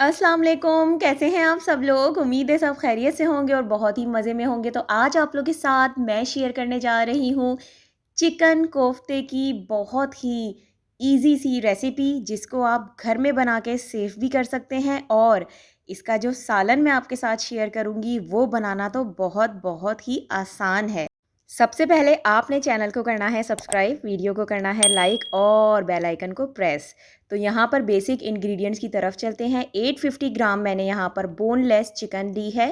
अस्सलाम वालेकुम, कैसे हैं आप सब लोग? उम्मीद है सब खैरियत से होंगे और बहुत ही मज़े में होंगे। तो आज आप लोग के साथ मैं शेयर करने जा रही हूँ चिकन कोफ्ते की बहुत ही ईज़ी सी रेसिपी, जिसको आप घर में बना के सेव भी कर सकते हैं। और इसका जो सालन मैं आपके साथ शेयर करूँगी वो बनाना तो बहुत बहुत ही आसान है। सबसे पहले आपने चैनल को करना है सब्सक्राइब, वीडियो को करना है लाइक और बेल आइकन को प्रेस। तो यहाँ पर बेसिक इंग्रेडिएंट्स की तरफ चलते हैं। 850 ग्राम मैंने यहाँ पर बोनलेस चिकन ली है।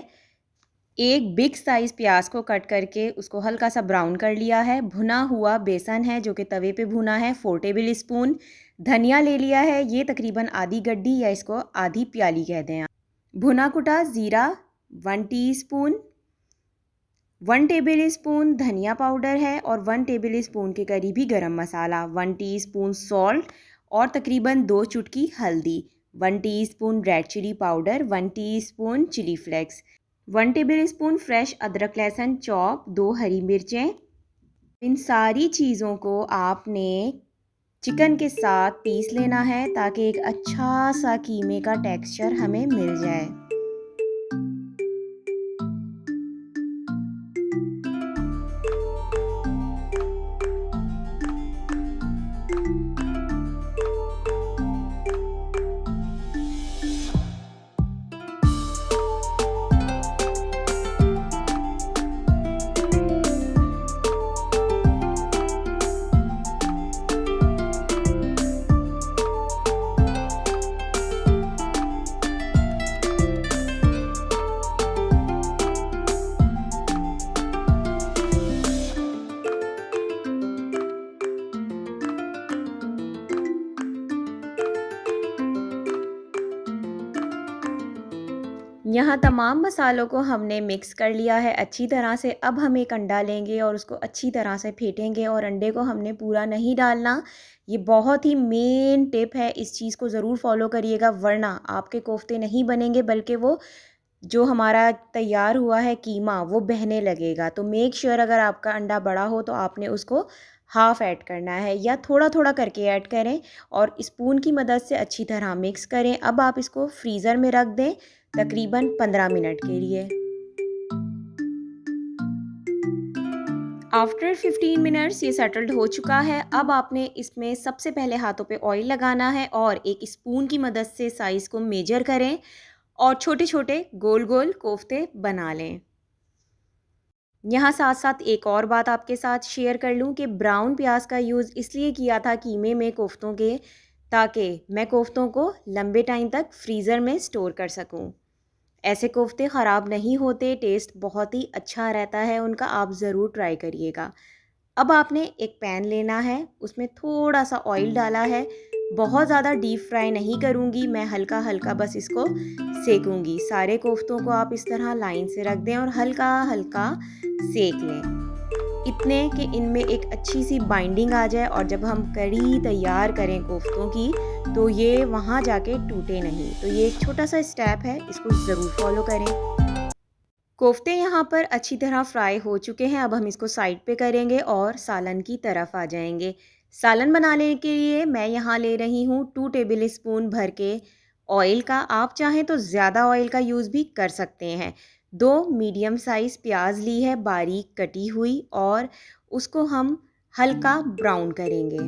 एक बिग साइज़ प्याज को कट करके उसको हल्का सा ब्राउन कर लिया है। भुना हुआ बेसन है जो कि तवे पे भुना है 4 टेबल स्पून। धनिया ले लिया है, ये तकरीबन आधी गड्डी या इसको आधी प्याली कह दें आप। भुना कुटा ज़ीरा 1 टीस्पून, 1 टेबल स्पून धनिया पाउडर है और 1 टेबल स्पून के करीबी गरम मसाला, 1 टीस्पून सॉल्ट और तकरीबन 2 चुटकी हल्दी, 1 teaspoon red chilli powder, 1 teaspoon chilli flakes, 1 tablespoon fresh अदरक लहसुन चॉप, 2 हरी मिर्चें। इन सारी चीज़ों को आपने चिकन के साथ पीस लेना है ताकि एक अच्छा सा कीमे का टेक्सचर हमें मिल जाए। यहाँ तमाम मसालों को हमने मिक्स कर लिया है अच्छी तरह से। अब हम एक अंडा लेंगे और उसको अच्छी तरह से फेंटेंगे और अंडे को हमने पूरा नहीं डालना। ये बहुत ही मेन टिप है, इस चीज़ को ज़रूर फॉलो करिएगा वरना आपके कोफ्ते नहीं बनेंगे बल्कि वो जो हमारा तैयार हुआ है कीमा वो बहने लगेगा। तो मेक श्योर अगर आपका अंडा बड़ा हो तो आपने उसको हाफ़ ऐड करना है या थोड़ा थोड़ा करके ऐड करें और स्पून की मदद से अच्छी तरह मिक्स करें। अब आप इसको फ्रीज़र में रख दें तकरीबन 15 मिनट के लिए। आफ्टर 15 मिनट्स ये सेटल्ड हो चुका है। अब आपने इसमें सबसे पहले हाथों पे ऑयल लगाना है और एक स्पून की मदद से साइज़ को मेजर करें और छोटे छोटे गोल गोल कोफ्ते बना लें। यहाँ साथ साथ एक और बात आपके साथ शेयर कर लूँ कि ब्राउन प्याज का यूज़ इसलिए किया था कीमे में कोफ्तों के, ताकि मैं कोफ्तों को लंबे टाइम तक फ्रीज़र में स्टोर कर सकूँ। ऐसे कोफ्ते ख़राब नहीं होते, टेस्ट बहुत ही अच्छा रहता है उनका, आप ज़रूर ट्राई करिएगा। अब आपने एक पैन लेना है, उसमें थोड़ा सा ऑयल डाला है। बहुत ज़्यादा डीप फ्राई नहीं करूँगी मैं, हल्का हल्का बस इसको सेकूँगी। सारे कोफ्तों को आप इस तरह लाइन से रख दें और हल्का हल्का सेक लें, इतने कि इनमें एक अच्छी सी बाइंडिंग आ जाए और जब हम कड़ी तैयार करें कोफ्तों की तो ये वहाँ जाके टूटे नहीं। तो ये एक छोटा सा स्टेप है, इसको ज़रूर फॉलो करें। कोफ्ते यहाँ पर अच्छी तरह फ्राई हो चुके हैं। अब हम इसको साइड पे करेंगे और सालन की तरफ आ जाएंगे। सालन बनाने के लिए मैं यहाँ ले रही हूँ 2 टेबल स्पून भर के ऑयल का। आप चाहें तो ज़्यादा ऑयल का यूज़ भी कर सकते हैं। 2 मीडियम साइज़ प्याज ली है बारीक कटी हुई और उसको हम हल्का ब्राउन करेंगे।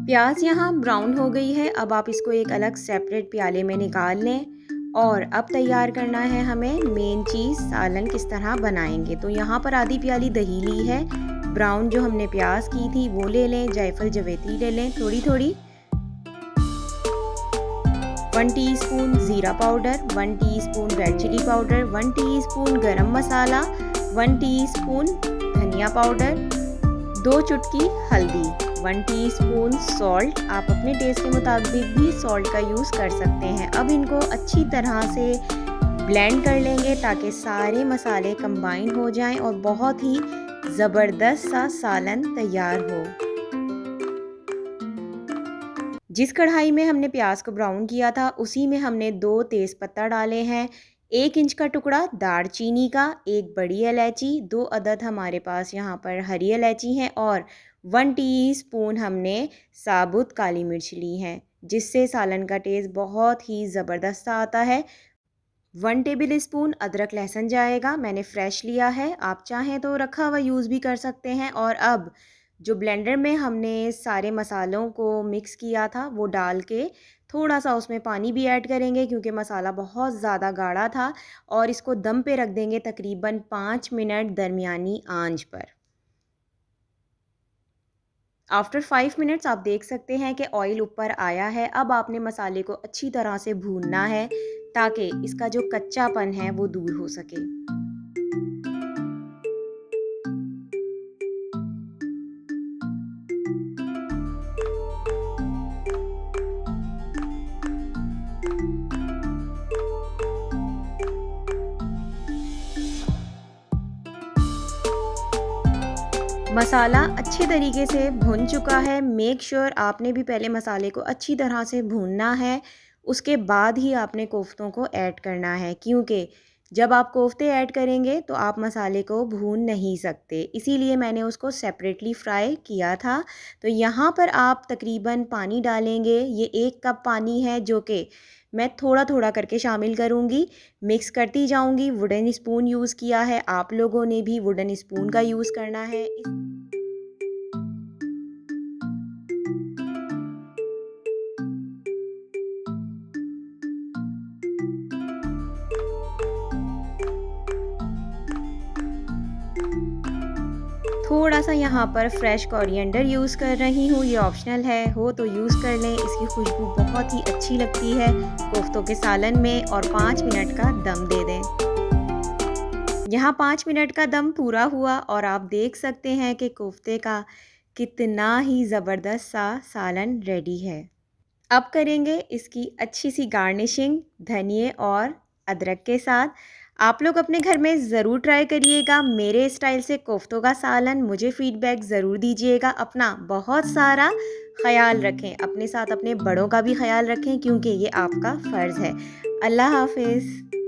प्याज यहाँ ब्राउन हो गई है। अब आप इसको एक अलग सेपरेट प्याले में निकाल लें और अब तैयार करना है हमें मेन चीज़, सालन किस तरह बनाएंगे। तो यहाँ पर आधी प्याली दही ली है, ब्राउन जो हमने प्याज की थी वो ले लें, जायफल जवैत्री ले लें थोड़ी थोड़ी, 1 टीस्पून ज़ीरा powder, 1 teaspoon red chilli powder, 1 teaspoon garam masala, 1 teaspoon धनिया पाउडर, 2 चुटकी हल्दी, 1 टीस्पून सॉल्ट। आप अपने टेस्ट के मुताबिक भी सॉल्ट का यूज़ कर सकते हैं। अब इनको अच्छी तरह से ब्लेंड कर लेंगे ताकि सारे मसाले कंबाइन हो जाएं और बहुत ही ज़बरदस्त सा सालन तैयार हो। जिस कढ़ाई में हमने प्याज को ब्राउन किया था उसी में हमने 2 तेज़पत्ता डाले हैं, 1 इंच का टुकड़ा दारचीनी का, 1 बड़ी इलायची, 2 अदद हमारे पास यहाँ पर हरी इलायची हैं और 1 टीस्पून हमने साबुत काली मिर्च ली है। जिससे सालन का टेस्ट बहुत ही ज़बरदस्त आता है। 1 टेबल स्पून अदरक लहसुन जाएगा, मैंने फ्रेश लिया है, आप चाहें तो रखा हुआ यूज़ भी कर सकते हैं। और अब जो ब्लेंडर में हमने सारे मसालों को मिक्स किया था वो डाल के थोड़ा-सा उसमें पानी भी ऐड करेंगे क्योंकि मसाला बहुत ज़्यादा गाढ़ा था, और इसको दम पे रख देंगे तकरीबन 5 मिनट दरमियानी आंच पर। आफ्टर 5 मिनट्स आप देख सकते हैं कि ऑयल ऊपर आया है। अब आपने मसाले को अच्छी तरह से भूनना है ताकि इसका जो कच्चापन है वो दूर हो सके। मसाला अच्छे तरीके से भुन चुका है। मेक श्योर आपने भी पहले मसाले को अच्छी तरह से भूनना है, उसके बाद ही आपने कोफ्तों को ऐड करना है, क्योंकि जब आप कोफ्ते ऐड करेंगे तो आप मसाले को भून नहीं सकते, इसीलिए मैंने उसको सेपरेटली फ्राई किया था। तो यहाँ पर आप तकरीबन पानी डालेंगे, ये 1 कप पानी है जो कि मैं थोड़ा थोड़ा करके शामिल करूँगी, मिक्स करती जाऊँगी। वुडन स्पून यूज़ किया है, आप लोगों ने भी वुडन स्पून का यूज़ करना है। थोड़ा-सा यहाँ पर फ्रेश कोरिएंडर यूज़ कर रही हूँ, ये ऑप्शनल है, हो तो यूज़ कर लें, इसकी खुशबू बहुत ही अच्छी लगती है कोफ्तों के सालन में। और 5 मिनट का दम दे दें। यहाँ 5 मिनट का दम पूरा हुआ और आप देख सकते हैं कि कोफ्ते का कितना ही ज़बरदस्त सा सालन रेडी है। अब करेंगे इसकी अच्छी सी गार्निशिंग धनिये और अदरक के साथ। आप लोग अपने घर में ज़रूर ट्राई करिएगा मेरे स्टाइल से कोफ्तों का सालन। मुझे फ़ीडबैक ज़रूर दीजिएगा। अपना बहुत सारा ख़याल रखें, अपने साथ अपने बड़ों का भी ख़याल रखें क्योंकि ये आपका फ़र्ज़ है। अल्लाह हाफ़िज़।